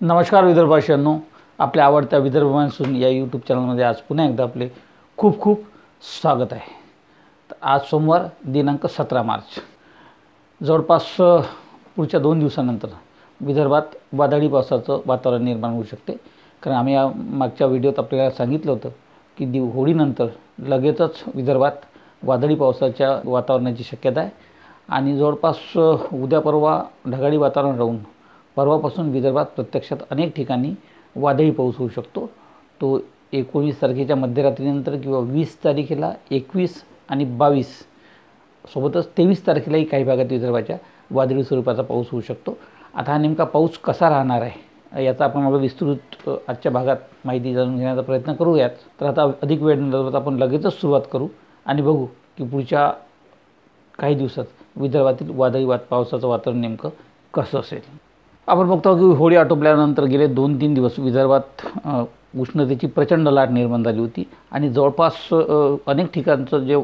नमस्कार विदर्भावासियांनो, आपल्या आवडत्या विदर्भ मान्सून या यूट्यूब चॅनलमध्ये आज पुन्हा एकदा आपले खूप खूप स्वागत आहे। तर आज सोमवार दिनांक 17 मार्च, जवळपास पुढच्या 2 दिवसानंतर विदर्भात वादळी पावसाचं वातावरण निर्माण होऊ शकते। कारण आम्ही मागच्या व्हिडिओत आपल्याला सांगितलं होतं की होळीनंतर लगेचच विदर्भात वादळी पावसाच्या वातावरणाची शक्यता आहे आणि जवळपास उद्या परवा ढगाळी वातावरण राहून परवापासून विदर्भात प्रत्यक्षात अनेक ठिकाणी वादळी पाऊस होऊ शकतो। तो 19 तारखेच्या मध्यरात्रीनंतर किंवा 20 तारखेला 21 आणि 22 सोबतच 23 तारखेलाही काही भागात विदर्भाच्या वादळी स्वरूपाचा पाऊस होऊ शकतो। आता हा नेमका पाऊस कसा राहणार आहे याचा आपण विस्तृत आजच्या भागात माहिती जाणून घेण्याचा प्रयत्न करूयात। तर आता अधिक वेळ न लावता आपण लगेचच सुरुवात करू आणि बघू की पुढच्या काही दिवसात विदर्भातील वादळी पावसाचं वातावरण नेमकं कसं असेल। आपण बघतो की होळी आटोपल्यानंतर गेले 2-3 दिवस विदर्भात उष्णतेची प्रचंड लाट निर्माण झाली होती आणि जवळपास अनेक ठिकाणचं जे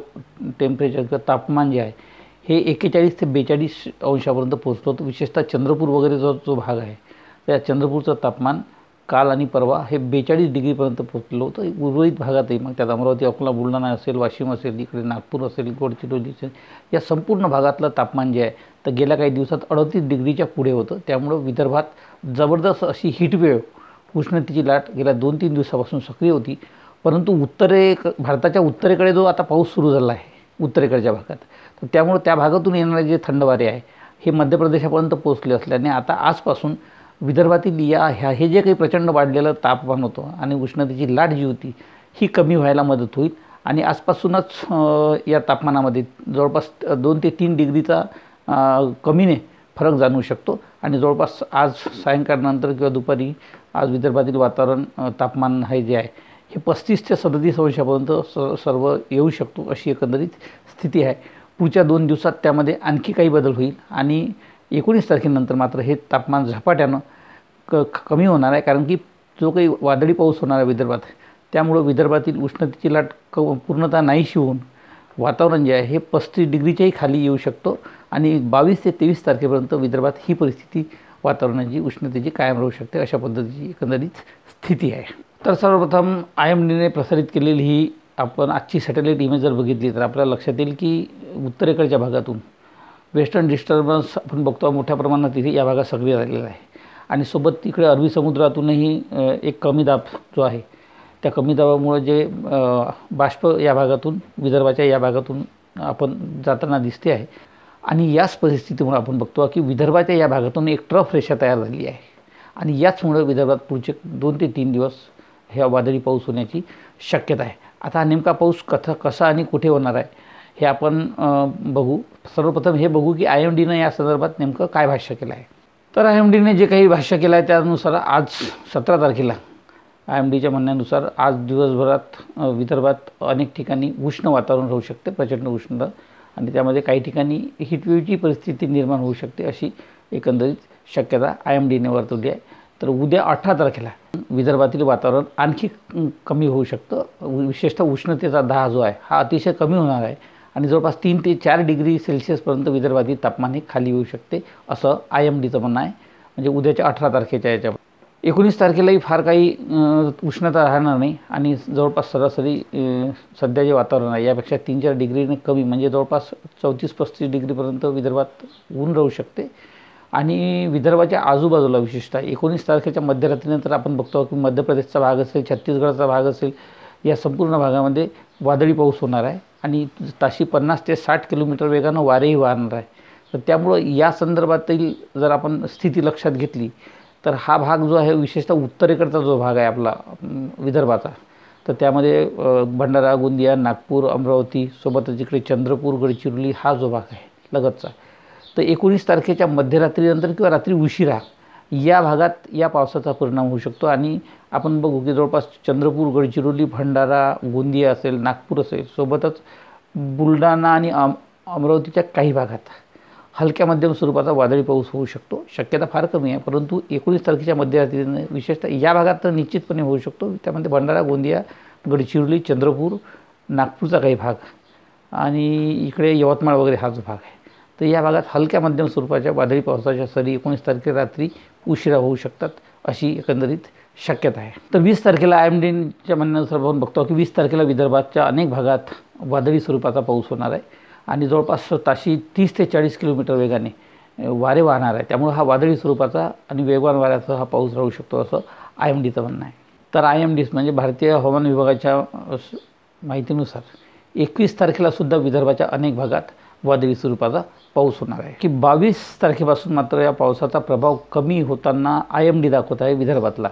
टेम्परेचर किंवा तापमान जे आहे हे 41 ते 42 अंशापर्यंत पोहोचलं होतं। विशेषतः चंद्रपूर वगैरे जो भाग आहे त्या चंद्रपूरचं तापमान काल आणि परवा हे 42 डिग्रीपर्यंत पोहोचलं होतं। उर्वरित भागातही मग त्यात अमरावती, अकोला, बुलढाणा असेल, वाशिम असेल, इकडे नागपूर असेल, गडचिरोली असेल, या संपूर्ण भागातलं तापमान जे आहे तर गेल्या काही दिवसात 38 डिग्रीच्या पुढे होतं। त्यामुळे विदर्भात जबरदस्त अशी हीटवेव्ह उष्णतेची लाट गेल्या 2-3 दिवसापासून सक्रिय होती। परंतु भारताच्या उत्तरेकडे जो आता पाऊस सुरू झाला आहे उत्तरेकडच्या भागात, तर त्यामुळे त्या भागातून येणारे जे थंड वारे आहे हे मध्य प्रदेशापर्यंत पोहोचले असल्याने आता आजपासून विदर्भातील हे जे काही प्रचंड वाढलेलं तापमान होतं आणि उष्णतेची लाट जी होती ही कमी व्हायला मदत होईल आणि आजपासूनच या तापमानामध्ये जवळपास 2 ते 3 डिग्रीचा कमीने फरक जाणवू शकतो आणि जवळपास आज सायंकाळनंतर किंवा दुपारी आज विदर्भातील वातावरण तापमान हे जे आहे हे 35 ते 37 अंशापर्यंत सर्व येऊ शकतो अशी एकंदरीत स्थिती आहे। पुढच्या 2 दिवसात त्यामध्ये आणखी काही बदल होईल आणि 19 तारखेनंतर मात्र हे तापमान झपाट्यानं कमी होणार आहे। कारण की जो काही वादळी पाऊस होणार आहे विदर्भात त्यामुळे विदर्भातील उष्णतेची लाट पूर्णतः नाहीशी होऊन वातावरण जे आहे हे 35 डिग्रीच्याही खाली येऊ शकतो आणि 22 ते 23 तारखेपर्यंत विदर्भात ही परिस्थिती वातावरणाची उष्णतेची कायम राहू शकते अशा पद्धतीची एकंदरीत स्थिती आहे। तर सर्वप्रथम IMDने प्रसारित केलेली ही आपण आजची सॅटेलाईट इमेज जर बघितली तर आपल्याला लक्षात येईल की उत्तरेकडच्या भागातून वेस्टर्न डिस्टर्बन्स आपण बघतो मोठ्या प्रमाणात तिथे या भागात सक्रिय झालेला आहे आणि सोबत तिकडे अरबी समुद्रातूनही एक कमी दाब जो आहे त्या कमी दाबामुळे जे बाष्प या भागातून विदर्भाच्या या भागातून आपण जाताना दिसते आहे आणि याच परिस्थितीमुळे आपण बघतो की विदर्भाच्या या भागातून एक ट्रफ रेषा तयार झाली आहे आणि याचमुळे विदर्भात पुढचे 2 ते 3 दिवस ह्या वादळी पाऊस होण्याची शक्यता आहे। आता हा नेमका पाऊस कसा आणि कुठे होणार आहे हे आपण बघू। सर्वप्रथम हे बघू की IMDने या संदर्भात नेमकं काय भाष्य केलं आहे। तर IMDने जे काही भाष्य केलं आहे त्यानुसार आज 17 तारखेला IMDच्या म्हणण्यानुसार आज दिवसभरात विदर्भात अनेक ठिकाणी उष्ण वातावरण राहू शकते, प्रचंड उष्ण, आणि त्यामध्ये काही ठिकाणी हीटवेव्हची परिस्थिती निर्माण होऊ शकते अशी एकंदरीत शक्यता IMDने वर्तवली आहे। तर उद्या 18 तारखेला विदर्भातील वातावरण आणखी कमी होऊ शकतं। विशेषतः उष्णतेचा दाह जो आहे हा अतिशय कमी होणार आहे आणि जवळपास 3 ते 4 डिग्री सेल्सिअसपर्यंत विदर्भातील तापमान हे खाली येऊ शकते असं IMDचं म्हणणं आहे। म्हणजे उद्याच्या 18 तारखेच्या याच्या 19 तारखेलाही फार काही उष्णता राहणार नाही आणि जवळपास सरासरी सध्या जे वातावरण आहे यापेक्षा 3-4 डिग्रीने कमी म्हणजे जवळपास 34-35 डिग्रीपर्यंत विदर्भात ऊन राहू शकते आणि विदर्भाच्या आजूबाजूला विशेषतः 19 तारखेच्या मध्यरात्रीनंतर आपण बघतो की मध्य प्रदेशचा भाग असेल, छत्तीसगडचा भाग असेल, या संपूर्ण भागामध्ये वादळी पाऊस होणार आहे आणि ताशी 50 ते 60 किलोमीटर वेगानं वारेही वाहणार आहे। तर त्यामुळं या संदर्भातील जर आपण स्थिती लक्षात घेतली तर हा भाग जो आहे विशेषतः उत्तरेकडचा जो भाग आहे आपला विदर्भाचा, तर त्यामध्ये भंडारा, गोंदिया, नागपूर, अमरावती सोबतच इकडे चंद्रपूर, गडचिरोली हा जो भाग आहे लगतचा, तर 19 तारखेच्या मध्यरात्रीनंतर किंवा रात्री उशिरा या भागात या पावसाचा परिणाम होऊ शकतो आणि आपण बघू की जवळपास चंद्रपूर, गडचिरोली, भंडारा, गोंदिया असेल, नागपूर असेल, सोबतच बुलढाणा आणि अमरावतीच्या काही भागात हलक्या मध्यम स्वरूपाचा वादळी पाऊस होऊ शकतो। शक्यता फार कमी आहे, परंतु 19 तारखेच्या मध्यरात्रीने विशेषतः या भागात तर निश्चितपणे होऊ शकतो। त्यामध्ये भंडारा, गोंदिया, गडचिरोली, चंद्रपूर, नागपूरचा काही भाग आणि इकडे यवतमाळ वगैरे हा जो भाग आहे, तर या भागात हलक्या मध्यम स्वरूपाच्या वादळी पावसाच्या सरी 19 तारखेला रात्री उशिरा होऊ शकतात अशी एकंदरीत शक्यता आहे. तर 20 तारखेला IMDच्या म्हणण्यानुसार आपण बघतो की 20 तारखेला विदर्भाच्या अनेक भागात वादळी स्वरूपाचा पाऊस होणार आहे आणि जवळपास ताशी 30 ते 40 किलोमीटर वेगाने वारे वाहणार आहे. त्यामुळे हा वादळी स्वरूपाचा आणि वेगवान वाऱ्याचा हा पाऊस राहू शकतो असं IMDचं म्हणणं आहे. तर IMD म्हणजे भारतीय हवामान विभागाच्या माहितीनुसार 21 तारखेला सुद्धा विदर्भाच्या अनेक भागात वादळी स्वरूपाचा पाऊस होणार आहे की 22 तारखेपासून मात्र या पावसाचा प्रभाव कमी होताना IMD दाखवत आहे विदर्भातला.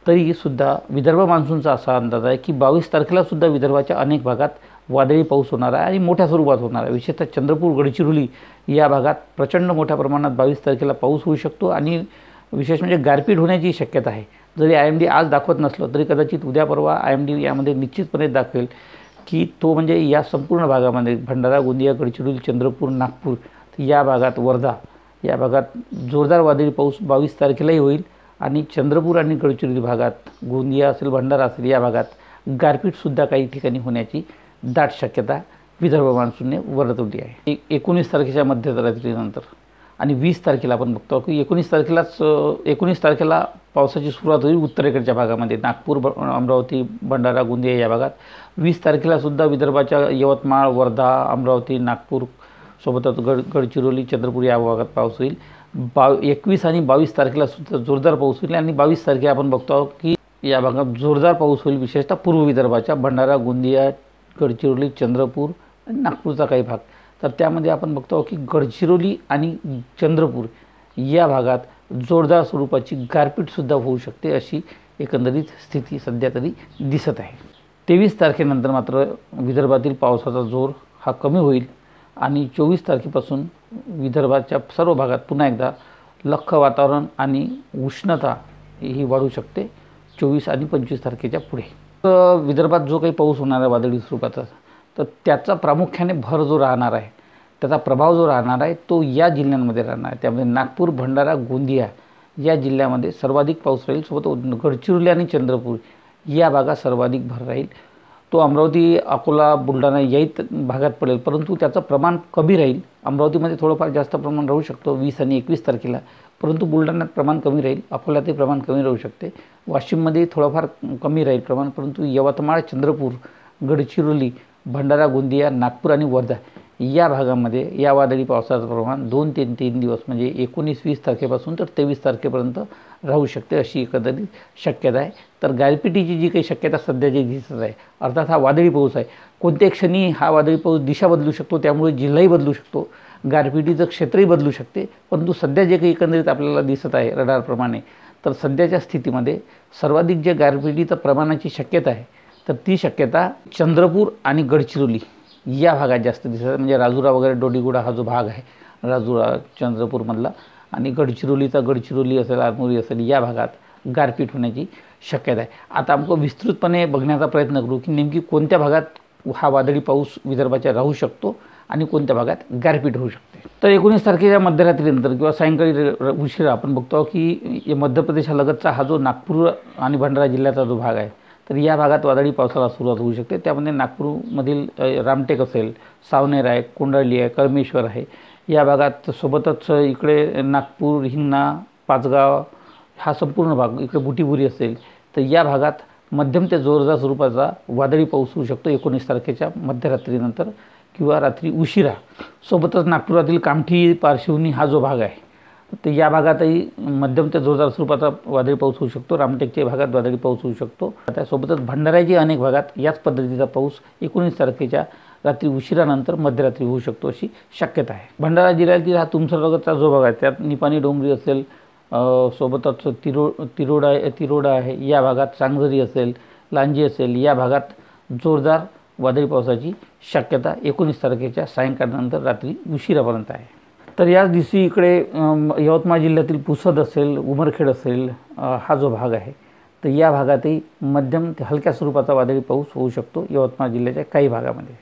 तरीसुद्धा विदर्भ मान्सूनचा असा अंदाज आहे की 22 तारखेला सुद्धा विदर्भाच्या अनेक भागात वादळी पाऊस होणार आहे आणि मोठ्या स्वरूपात होणार आहे. विशेषतः चंद्रपूर, गडचिरोली या भागात प्रचंड मोठ्या प्रमाणात 22 तारखेला पाऊस होऊ शकतो आणि विशेष म्हणजे गारपीट होण्याची शक्यता आहे. जरी IMD आज दाखवत नसलं तरी कदाचित उद्या परवा IMD यामध्ये निश्चितपणे दाखवेल की तो म्हणजे या संपूर्ण भागामध्ये भंडारा, गोंदिया, गडचिरोली, चंद्रपूर, नागपूर या भागात, वर्धा या भागात जोरदार वादळी पाऊस 22 तारखेलाही होईल आणि चंद्रपूर आणि गडचिरोली भागात, गोंदिया असेल, भंडारा असेल या भागात गारपीटसुद्धा काही ठिकाणी होण्याची दाट शक्यता विदर्भ मान्सूनने वर्तवली आहे. 19 तारखेच्या मध्यरात्रीनंतर आणि 20 तारखेला आपण बघतो की 19 तारखेला पावसाची सुरुवात होईल उत्तरेकडच्या भागामध्ये, नागपूर, अमरावती, भंडारा, गोंदिया या भागात. 20 तारखेलासुद्धा विदर्भाच्या यवतमाळ, वर्धा, अमरावती, नागपूर सोबतच गडचिरोली, चंद्रपूर या भागात पाऊस होईल. 21 आणि 22 तारखेला सुद्धा जोरदार पाऊस होईल आणि 22 तारखेला आपण बघतो की या भागात जोरदार पाऊस होईल, विशेषतः पूर्व विदर्भाच्या भंडारा, गोंदिया, गडचिरोली, चंद्रपूर आणि नागपूरचा काही भाग. तर त्यामध्ये आपण बघतो की गडचिरोली आणि चंद्रपूर या भागात जोरदार स्वरूपाची गारपीटसुद्धा होऊ शकते अशी एकंदरीत स्थिती सध्या तरी दिसत आहे. 23 तारखेनंतर मात्र विदर्भातील पावसाचा जोर हा कमी होईल आणि 24 तारखेपासून विदर्भाच्या सर्व भागात पुन्हा एकदा लख्ख वातावरण आणि उष्णता ही वाढू शकते 24 आणि 25 तारखेच्या पुढे. विदर्भात जो काही पाऊस होणार आहे वादळी स्वरूपाचा, तर त्याचा प्रामुख्याने भर जो राहणार आहे, त्याचा प्रभाव जो राहणार आहे तो या जिल्ह्यांमध्ये राहणार आहे. त्यामध्ये नागपूर, भंडारा, गोंदिया या जिल्ह्यामध्ये सर्वाधिक पाऊस राहील. सोबत गडचिरोली आणि चंद्रपूर या भागात सर्वाधिक भर राहील. तो अमरावती, अकोला, बुलढाणा याही भागात पडेल, परंतु त्याचं प्रमाण कमी राहील. अमरावतीमध्ये थोडंफार जास्त प्रमाण राहू शकतो 20 आणि 21 तारखेला, परंतु बुलढाण्यात प्रमाण कमी राहील. अकोल्यातही प्रमाण कमी राहू शकते. वाशिममध्ये थोडंफार कमी राहील प्रमाण, परंतु यवतमाळ, चंद्रपूर, गडचिरोली, भंडारा, गोंदिया, नागपूर आणि वर्धा या भागामध्ये या वादळी पावसाचं प्रमाण 2 ते 3 दिवस म्हणजे 19-20 तारखेपासून तर 23 तारखेपर्यंत राहू शकते अशी एकंदरीत शक्यता आहे. तर गारपिटीची जी काही शक्यता सध्या जी दिसत आहे, अर्थात हा वादळी पाऊस आहे, कोणत्याही क्षणी हा वादळी पाऊस दिशा बदलू शकतो, त्यामुळे जिल्हाही बदलू शकतो, गारपिटीचं क्षेत्रही बदलू शकते. परंतु सध्या जे काही एकंदरीत आपल्याला दिसत आहे रडारप्रमाणे, तर सध्याच्या स्थितीमध्ये सर्वाधिक जे गारपिटीचं प्रमाणाची शक्यता आहे, तर ती शक्यता चंद्रपूर आणि गडचिरोली या भागात जास्त दिसत आहे. म्हणजे राजुरा वगैरे, डोडीगुडा हा जो भाग आहे राजुरा चंद्रपूरमधला आणि गडचिरोली असेल, आरमोरी असेल या भागात गारपीट होण्याची शक्यता आहे. आता आपण विस्तृतपणे बघण्याचा प्रयत्न करू की नेमकी कोणत्या भागात हा वादळी पाऊस विदर्भाच्या राहू शकतो आणि कोणत्या भागात गारपीट होऊ शकते. तर 19 तारखेच्या मध्यरात्रीनंतर किंवा सायंकाळी उशिरा आपण बघतो की मध्य प्रदेशालगतचा हा जो नागपूर आणि भंडारा जिल्ह्याचा जो भाग आहे, तर या भागात वादळी पावसाला सुरुवात होऊ शकते. त्यामध्ये नागपूरमधील रामटेक असेल, सावनेर आहे, कोंडाळली आहे, करमेश्वर आहे या भागात, सोबतच इकडे नागपूर, हिंगणा, पाचगाव हा संपूर्ण भाग, इकडे बुटीबुरी असेल, तर या भागात मध्यम ते जोरदार स्वरूपाचा वादळी पाऊस होऊ शकतो 19 तारखेच्या मध्यरात्रीनंतर किंवा रात्री उशिरा. सोबतच नागपुरातील कामठी, पारशिवनी हा जो भाग आहे, तर या भागातही मध्यम ते जोरदार स्वरूपाचा वादळी पाऊस होऊ शकतो. रामटेकच्या भागात वादळी पाऊस होऊ शकतो. त्यासोबतच भंडाऱ्याच्या अनेक भागात याच पद्धतीचा पाऊस 19 तारखेच्या रात्री उशिरानंतर मध्यरात्री होऊ शकतो अशी शक्यता आहे. भंडारा जिल्ह्यातील हा तुमसरगतचा जो भाग आहे, त्यात निपाणी डोंगरी असेल, सोबतच तिरोडा आहे या भागात, सांगझरी असेल, लांजी असेल या भागात जोरदार वादळी पावसाची शक्यता 19 तारखेच्या सायंकाळनंतर रात्री उशिरापर्यंत आहे. तर याच दिवशी इकडे यवतमाळ जिल्ह्यातील पुसद असेल, उमरखेड असेल हा जो भाग आहे, तर या भागातही मध्यम ते हलक्या स्वरूपाचा वादळी पाऊस होऊ शकतो यवतमाळ जिल्ह्याच्या काही भागामध्ये.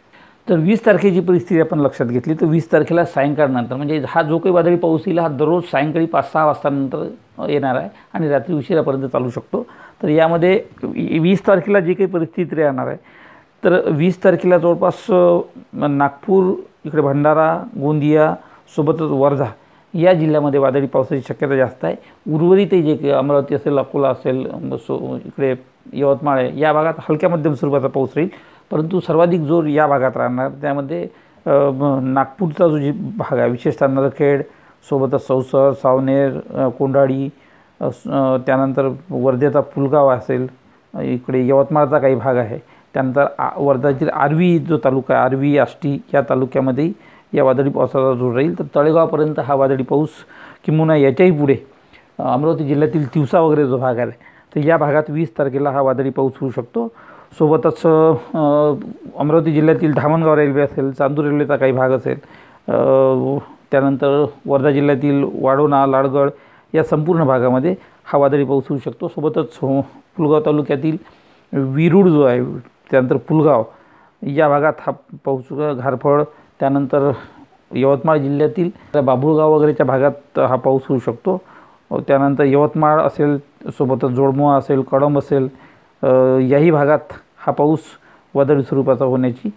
तर 20 तारखेची परिस्थिती आपण लक्षात घेतली तर 20 तारखेला सायंकाळनंतर म्हणजे हा जो काही वादळी पाऊस येईल हा दररोज सायंकाळी 5-6 वाजतानंतर येणार आहे आणि रात्री उशिरापर्यंत चालू शकतो. तर यामध्ये 20 तारखेला जी काही परिस्थिती राहणार आहे तर 20 तारखेला जवळपास नागपूर, इकडे भंडारा, गोंदिया सोबतच वर्धा या जिल्ह्यामध्ये वादळी पावसाची शक्यता जास्त आहे. उर्वरित जे की अमरावती असेल, अकोला असेल, इकडे यवतमाळ आहे, या भागात हलक्या मध्यम स्वरूपाचा पाऊस राहील. परंतु सर्वाधिक जोर या भागात राहणार. त्यामध्ये नागपूरचा जो जी भाग आहे, विशेषतः नरखेड सोबतच सौसर, सावनेर, कोंढाळी, त्यानंतर वर्धेचा पुलगाव असेल, इकडे यवतमाळचा काही भाग आहे, त्यानंतर वर्धातील आर्वी जो तालुका आहे, आर्वी, आष्टी या तालुक्यामध्ये या वादळी पावसाचा जोर राहील. तर तळेगावपर्यंत हा वादळी पाऊस, किंवा याच्याही पुढे अमरावती जिल्ह्यातील तिवसा वगैरे जो भाग आहे, तर या भागात 20 तारखेला हा वादळी पाऊस होऊ शकतो. सोबतच अमरावती जिल्ह्यातील धामणगाव रेल्वे असेल, चांदूर रेल्वेचा काही भाग असेल, त्यानंतर वर्धा जिल्ह्यातील वाढोणा, लाडगड या संपूर्ण भागामध्ये हा वादळी पाऊस होऊ शकतो. सोबतच पुलगाव तालुक्यातील विरूड जो आहे, त्यानंतर पुलगाव या भागात हा पाऊस, घारफळ, त्यानंतर यवतमाळ जिल्ह्यातील बाभुळगाव वगैरेच्या भागात हा पाऊस होऊ शकतो. त्यानंतर यवतमाळ असेल, सोबतच जोडमोहा असेल, कळंब असेल, याही भागात हा पाऊस वादळी स्वरूपाचा होण्याची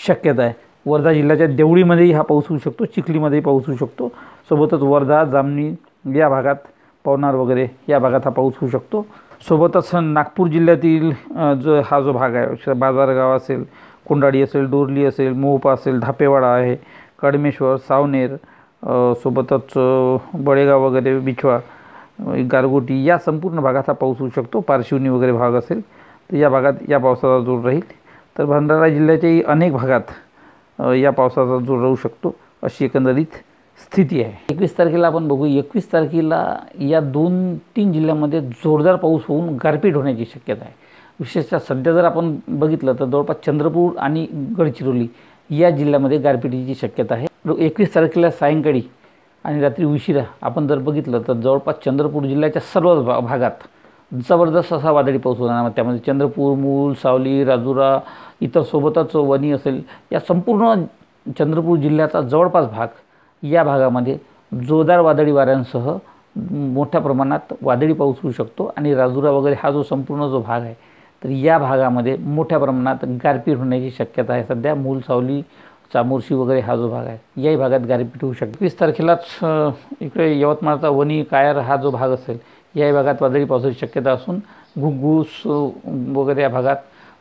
शक्यता आहे. वर्धा जिल्ह्याच्या देवळीमध्येही हा पाऊस होऊ शकतो, चिखलीमध्येही पाऊस होऊ शकतो. सोबतच वर्धा, जामणी या भागात, पवनार वगैरे या भागात हा पाऊस होऊ शकतो. सोबतच नागपूर जिल्ह्यातील जो भाग आहे, बाजारगाव असेल, कोंढाळी असेल, डोरली असेल, मोहोपा असेल, धापेवाडा आहे, कडमेश्वर, सावनेर, सोबतच बळेगाव वगैरे, बिछवा, गारगोटी या संपूर्ण भागात हा पाऊस होऊ शकतो. पारशिवनी वगैरे भाग असेल तर या भागात या पावसाचा जोर राहील. तर भंडारा जिल्ह्याच्याही अनेक भागात या पावसाचा जोर राहू शकतो, अशी एकंदरीत स्थिती आहे. 21 तारखेला आपण बघू. 21 तारखेला या 2-3 जिल्ह्यांमध्ये जोरदार पाऊस होऊन गारपीट होण्याची शक्यता आहे. विशेषतः सध्या जर आपण बघितलं तर जवळपास चंद्रपूर आणि गडचिरोली या जिल्ह्यामध्ये गारपिटीची शक्यता आहे. 21 तारखेला सायंकाळी आणि रात्री उशिरा आपण जर बघितलं तर जवळपास चंद्रपूर जिल्ह्याच्या सर्व भागात जबरदस्त असा वादळी पाऊस होणार. त्यामध्ये चंद्रपूर, मूल, सावली, राजुरा, इतर सोबतच वणी असेल, या संपूर्ण चंद्रपूर जिल्ह्याचा जवळपास भाग, या भागामध्ये जोरदार वादळी वाऱ्यांसह मोठ्या प्रमाणात वादळी पाऊस होऊ शकतो. आणि राजुरा वगैरे हा जो संपूर्ण जो भाग आहे, तर या भागामध्ये मोठ्या प्रमाणात गारपीट होण्याची शक्यता आहे. सध्या मूल, सावली, चामोर्शी वगैरे हा जो भाग आहे, याही भागात गारपीट होऊ शकते. 20 तारखेलाच इकडे यवतमाळचा वणी, कायर हा जो भाग असेल, याही भागात वादळी पावसाची शक्यता असून घुग्गूस वगैरे या भागात,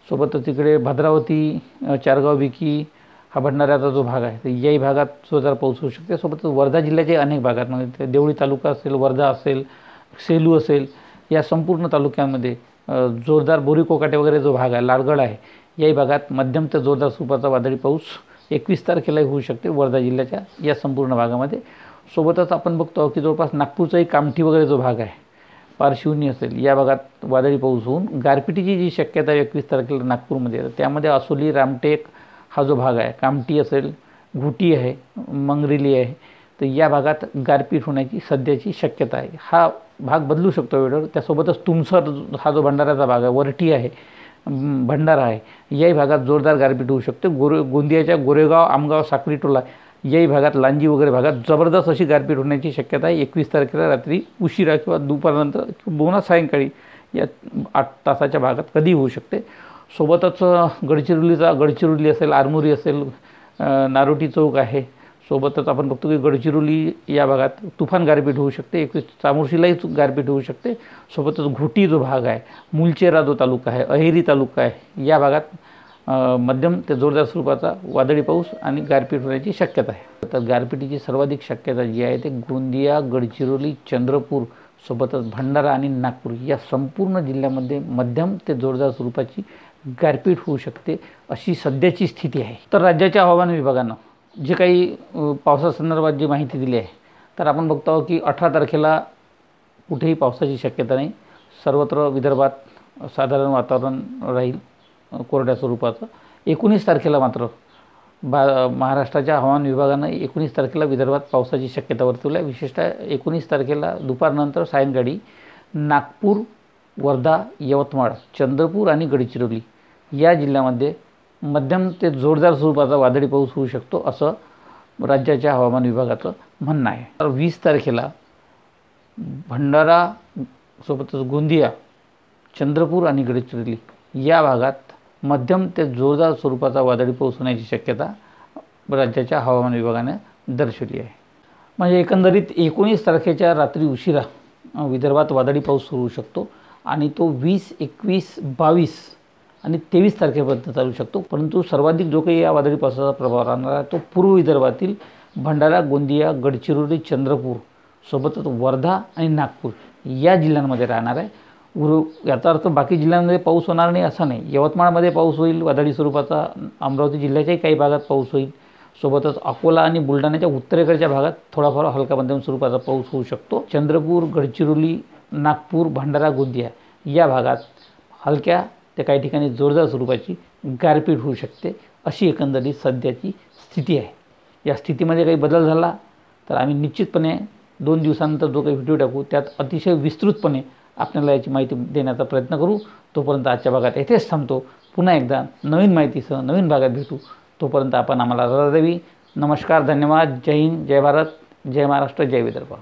सोबतच इकडे भद्रावती, चारगाव विकी हा भंडाऱ्याचा जो भाग आहे, तर याही भागात जोरदार पाऊस होऊ शकते. सोबतच वर्धा जिल्ह्याच्या अनेक भागात, म्हणजे देवळी तालुका असेल, वर्धा असेल, सेलू असेल, या संपूर्ण तालुक्यांमध्ये जोरदार, बोरी कोकाटे वगैरे जो भाग आहे, लाडगड आहे, याही भागात मध्यम ते जोरदार स्वरूपाचा वादळी पाऊस 21 तारखेलाही होऊ शकते वर्धा जिल्ह्याच्या या संपूर्ण भागामध्ये. सोबतच आपण बघतो की जवळपास नागपूरचाही कामठी वगैरे जो भाग आहे, पारशिवनी असेल, या भागात वादळी पाऊस होऊन गारपिटीची जी शक्यता आहे 21 तारखेला नागपूरमध्ये, तर त्यामध्ये असोली, रामटेक हा जो भाग आहे, कामठी असेल, घुटी आहे, मंगरेली आहे, तर या भागात गारपीट होण्याची सध्याची शक्यता आहे. हा भाग बदलू शकतो वेळेवर. त्यासोबतच तुमसर हा जो भंडाऱ्याचा भाग आहे, वरठी आहे, भंडारा आहे, याही भागात जोरदार गारपीट होऊ शकते. गोंदियाच्या गोरेगाव, आमगाव, साक्री टोला याही भागात, लांजी वगैरे भागात जबरदस्त अशी गारपीट होण्याची शक्यता आहे 21 तारखेला रात्री उशिरा किंवा दुपारनंतर किंवा सायंकाळी या 8 तासाच्या भागात कधी होऊ शकते. सोबतच गडचिरोली असेल, आरमोरी असेल, नारोटी चौक आहे, सोबतच आपण बघतो की गडचिरोली या भागात तुफान गारपीट होऊ शकते. 21 चामोर्शीलाही गारपीट होऊ शकते. सोबतच घोटी जो भाग आहे, मुलचेरा जो तालुका आहे, अहेरी तालुका आहे, या भागात मध्यम ते जोरदार स्वरूपाचा वादळी पाऊस आणि गारपीट होण्याची शक्यता आहे. तर गारपिटीची सर्वाधिक शक्यता जी आहे ते गोंदिया, गडचिरोली, चंद्रपूर, सोबतच भंडारा आणि नागपूर या संपूर्ण जिल्ह्यामध्ये मध्यम ते जोरदार स्वरूपाची गारपीट होऊ शकते, अशी सध्याची स्थिती आहे. तर राज्याच्या हवामान विभागानं जे काही पावसासंदर्भात जी माहिती दिली आहे, तर आपण बघतो की 18 तारखेला कुठेही पावसाची शक्यता नाही. सर्वत्र विदर्भात साधारण वातावरण राहील कोरड्या स्वरूपाचं. 19 तारखेला मात्र महाराष्ट्राच्या हवामान विभागानं 19 तारखेला विदर्भात पावसाची शक्यता वर्तवली आहे. विशेषतः 19 तारखेला दुपारनंतर सायंकाळी नागपूर, वर्धा, यवतमाळ, चंद्रपूर आणि गडचिरोली या जिल्ह्यामध्ये मध्यम ते जोरदार स्वरूपाचा वादळी पाऊस होऊ शकतो, असं राज्याच्या हवामान विभागाचं म्हणणं आहे. तर 20 तारखेला भंडारा, सोबतच गोंदिया, चंद्रपूर आणि गडचिरोली या भागात मध्यम ते जोरदार स्वरूपाचा वादळी पाऊस होण्याची शक्यता राज्याच्या हवामान विभागाने दर्शवली आहे. म्हणजे एकंदरीत 19 तारखेच्या रात्री उशिरा विदर्भात वादळी पाऊस सुरू होऊ शकतो आणि तो 20, 21, 22 आणि 23 तारखेपर्यंत चालू शकतो. परंतु सर्वाधिक जो काही या वादळी पावसाचा प्रभाव राहणार आहे तो पूर्व विदर्भातील भंडारा, गोंदिया, गडचिरोली, चंद्रपूर सोबतच वर्धा आणि नागपूर या जिल्ह्यांमध्ये राहणार आहे. याचा अर्थ बाकी जिल्ह्यांमध्ये पाऊस होणार नाही असा नाही. यवतमाळमध्ये पाऊस होईल वादळी स्वरूपाचा, अमरावती जिल्ह्याच्याही काही भागात पाऊस होईल. सोबतच अकोला आणि बुलढाण्याच्या उत्तरेकडच्या भागात थोडाफार हलका मध्यम स्वरूपाचा पाऊस होऊ शकतो. चंद्रपूर, गडचिरोली, नागपूर, भंडारा, गोंदिया या भागात हलक्या ते काही ठिकाणी जोरदार स्वरूपाची गारपीट होऊ शकते. अशी एकंदरीत सध्याची स्थिती आहे. या स्थितीमध्ये काही बदल झाला तर आम्ही निश्चितपणे 2 दिवसानंतर जो काही व्हिडिओ टाकू त्यात अतिशय विस्तृतपणे आपल्याला याची माहिती देण्याचा प्रयत्न करू. तोपर्यंत आजच्या भागात येथेच थांबतो. पुन्हा एकदा नवीन माहितीसह नवीन भागात भेटू. तोपर्यंत आपण आम्हाला रजा द्यावी. नमस्कार, धन्यवाद. जय हिंद, जय भारत, जय महाराष्ट्र, जय विदर्भ.